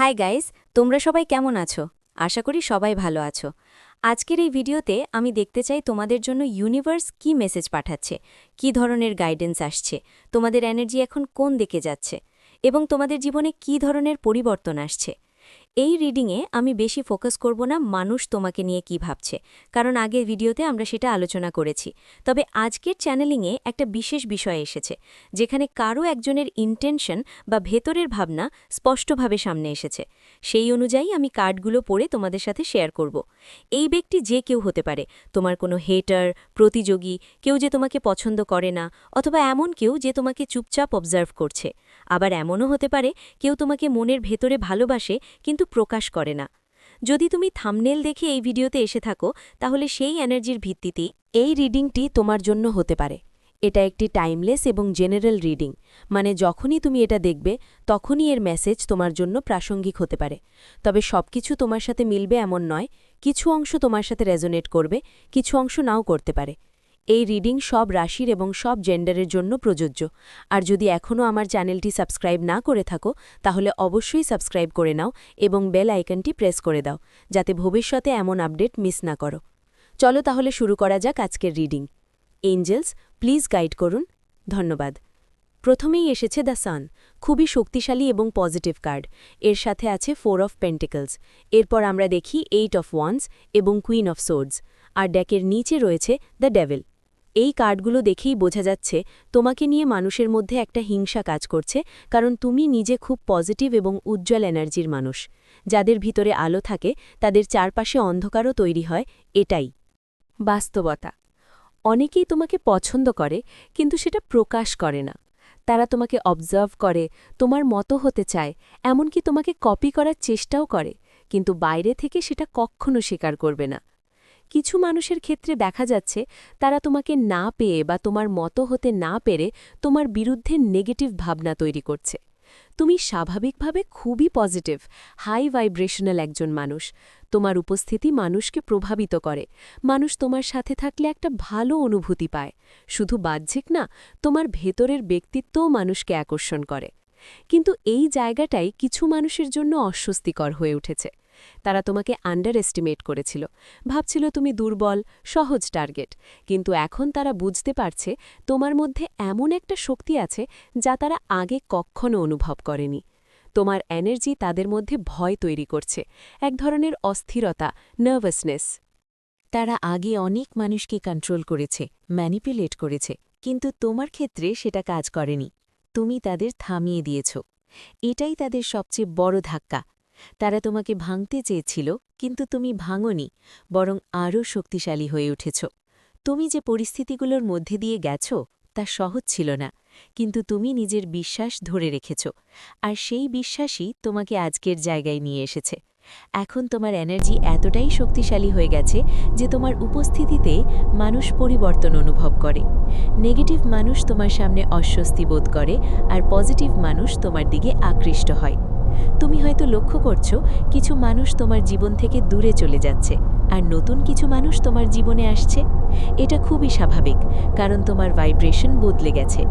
Hi guys, তোমরা সবাই কেমন আছো? আশা করি সবাই ভালো আছো। আজকের এই ভিডিওতে আমি দেখতে চাই তোমাদের জন্য ইউনিভার্স কি মেসেজ পাঠাচ্ছে, কি ধরনের গাইডেন্স আসছে, তোমাদের এনার্জি এখন কোন দিকে যাচ্ছে এবং তোমাদের জীবনে কি ধরনের পরিবর্তন আসছে। এই রিডিংয়ে আমি বেশি ফোকাস করব না মানুষ তোমাকে নিয়ে কি ভাবছে, কারণ আগের ভিডিওতে আমরা সেটা আলোচনা করেছি। তবে আজকের চ্যানেলিংয়ে একটা বিশেষ বিষয় এসেছে, যেখানে কারো একজনের ইন্টেনশন বা ভেতরের ভাবনা স্পষ্টভাবে সামনে এসেছে। সেই অনুযায়ী আমি কার্ডগুলো পড়ে তোমাদের সাথে শেয়ার করব। এই ব্যক্তি যে কেউ হতে পারে, তোমার কোনো হেটার, প্রতিযোগী, কেউ যে তোমাকে পছন্দ করে না, অথবা এমন কেউ যে তোমাকে চুপচাপ অবজার্ভ করছে। আবার এমনও হতে পারে কেউ তোমাকে মনের ভেতরে ভালোবাসে কিন্তু প্রকাশ করে না। যদি তুমি থাম্বনেল দেখে এই ভিডিওতে এসে থাকো, তাহলে সেই এনার্জির ভিত্তিতেই এই রিডিংটি তোমার জন্য হতে পারে। এটা একটি টাইমলেস এবং জেনারেল রিডিং, মানে যখনই তুমি এটা দেখবে তখনই এর মেসেজ তোমার জন্য প্রাসঙ্গিক হতে পারে। তবে সবকিছু তোমার সাথে মিলবে এমন নয়, কিছু অংশ তোমার সাথে রেজোনেট করবে, কিছু অংশ নাও করতে পারে। এই রিডিং সব রাশির এবং সব জেন্ডারের জন্য প্রযোজ্য। আর যদি এখনও আমার চ্যানেলটি সাবস্ক্রাইব না করে থাকো, তাহলে অবশ্যই সাবস্ক্রাইব করে নাও এবং বেল আইকনটি প্রেস করে দাও, যাতে ভবিষ্যতে এমন আপডেট মিস না করো। চলো তাহলে শুরু করা যাক আজকের রিডিং। এঞ্জেলস, প্লিজ গাইড করুন। ধন্যবাদ। প্রথমেই এসেছে দ্য সান, খুবই শক্তিশালী এবং পজিটিভ কার্ড। এর সাথে আছে 4 অফ পেন্টিকলস। এরপর আমরা দেখি 8 অফ ওয়ান্স এবং কুইন অফ সোর্ডস। আর ডেকের নিচে রয়েছে দ্য ডেভিল। এই কার্ডগুলো দেখেই বোঝা যাচ্ছে তোমাকে নিয়ে মানুষের মধ্যে একটা হিংসা কাজ করছে, কারণ তুমি নিজে খুব পজিটিভ এবং উজ্জ্বল এনার্জির মানুষ। যাদের ভিতরে আলো থাকে তাদের চারপাশে অন্ধকারও তৈরি হয়, এটাই বাস্তবতা। অনেকেই তোমাকে পছন্দ করে, কিন্তু সেটা প্রকাশ করে না। তারা তোমাকে অবজার্ভ করে, তোমার মতো হতে চায়, এমনকি তোমাকে কপি করার চেষ্টাও করে, কিন্তু বাইরে থেকে সেটা কখনো স্বীকার করবে না। কিছু মানুষের ক্ষেত্রে দেখা যাচ্ছে তারা তোমাকে না পেয়ে বা তোমার মতো হতে না পেরে তোমার বিরুদ্ধে নেগেটিভ ভাবনা তৈরি করছে। তুমি স্বাভাবিকভাবে খুবই পজিটিভ, হাই ভাইব্রেশনাল একজন মানুষ। তোমার উপস্থিতি মানুষকে প্রভাবিত করে। মানুষ তোমার সাথে থাকলে একটা ভালো অনুভূতি পায়। শুধু বাহ্যিক না, তোমার ভেতরের ব্যক্তিত্বও মানুষকে আকর্ষণ করে। কিন্তু এই জায়গাটাই কিছু মানুষের জন্য অস্বস্তিকর হয়ে উঠেছে। তারা তোমাকে আন্ডার এস্টিমেট করেছিল, ভাবছিল তুমি দুর্বল, সহজ টার্গেট। কিন্তু এখন তারা বুঝতে পারছে তোমার মধ্যে এমন একটা শক্তি আছে যা তারা আগে কখনো অনুভব করেনি। তোমার এনার্জি তাদের মধ্যে ভয় তৈরি করছে, এক ধরনের অস্থিরতা, নার্ভাসনেস। তারা আগে অনেক মানুষকে কন্ট্রোল করেছে, ম্যানিপুলেট করেছে, কিন্তু তোমার ক্ষেত্রে সেটা কাজ করেনি। তুমি তাদের থামিয়ে দিয়েছ। এটাই তাদের সবচেয়ে বড় ধাক্কা। তারা তোমাকে ভাঙতে চেয়েছিল, কিন্তু তুমি ভাঙনি, বরং আরও শক্তিশালী হয়ে উঠেছ। তুমি যে পরিস্থিতিগুলোর মধ্যে দিয়ে গেছ তা সহজ ছিল না, কিন্তু তুমি নিজের বিশ্বাস ধরে রেখেছ। আর সেই বিশ্বাসই তোমাকে আজকের জায়গায় নিয়ে এসেছে। এখন তোমার এনার্জি এতটাই শক্তিশালী হয়ে গেছে যে তোমার উপস্থিতিতে মানুষ পরিবর্তন অনুভব করে। নেগেটিভ মানুষ তোমার সামনে অস্বস্তি বোধ করে, আর পজিটিভ মানুষ তোমার দিকে আকৃষ্ট হয়। তুমি হয়তো লক্ষ্য করছো কিছু মানুষ তোমার জীবন থেকে দূরে চলে যাচ্ছে, আর নতুন কিছু মানুষ তোমার জীবনে আসছে। এটা খুবই স্বাভাবিক, কারণ তোমার ভাইব্রেশন বদলে গেছে।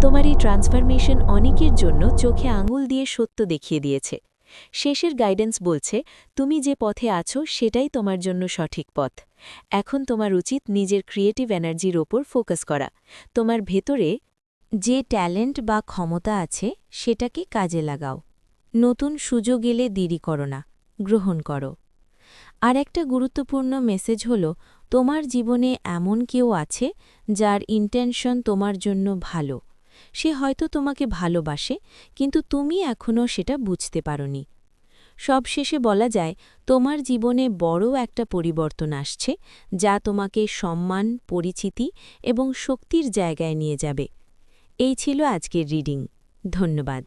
তোমার এই ট্রান্সফরমেশন অনেকের জন্য চোখে আঙুল দিয়ে সত্য দেখিয়ে দিয়েছে। শেষের গাইডেন্স বলছে তুমি যে পথে আছো সেটাই তোমার জন্য সঠিক পথ। এখন তোমার উচিত নিজের ক্রিয়েটিভ এনার্জির ওপর ফোকাস করা। তোমার ভেতরে যে ট্যালেন্ট বা ক্ষমতা আছে সেটাকে কাজে লাগাও। নতুন সুযোগ এলে দেরি করো না, গ্রহণ করো। আর একটা গুরুত্বপূর্ণ মেসেজ হলো, তোমার জীবনে এমন কেউ আছে যার ইন্টেনশন তোমার জন্য ভালো। সে হয়তো তোমাকে ভালোবাসে, কিন্তু তুমি এখনও সেটা বুঝতে পারোনি। সবশেষে বলা যায়, তোমার জীবনে বড় একটা পরিবর্তন আসছে, যা তোমাকে সম্মান, পরিচিতি এবং শক্তির জায়গায় নিয়ে যাবে। এই ছিল আজকের রিডিং। ধন্যবাদ।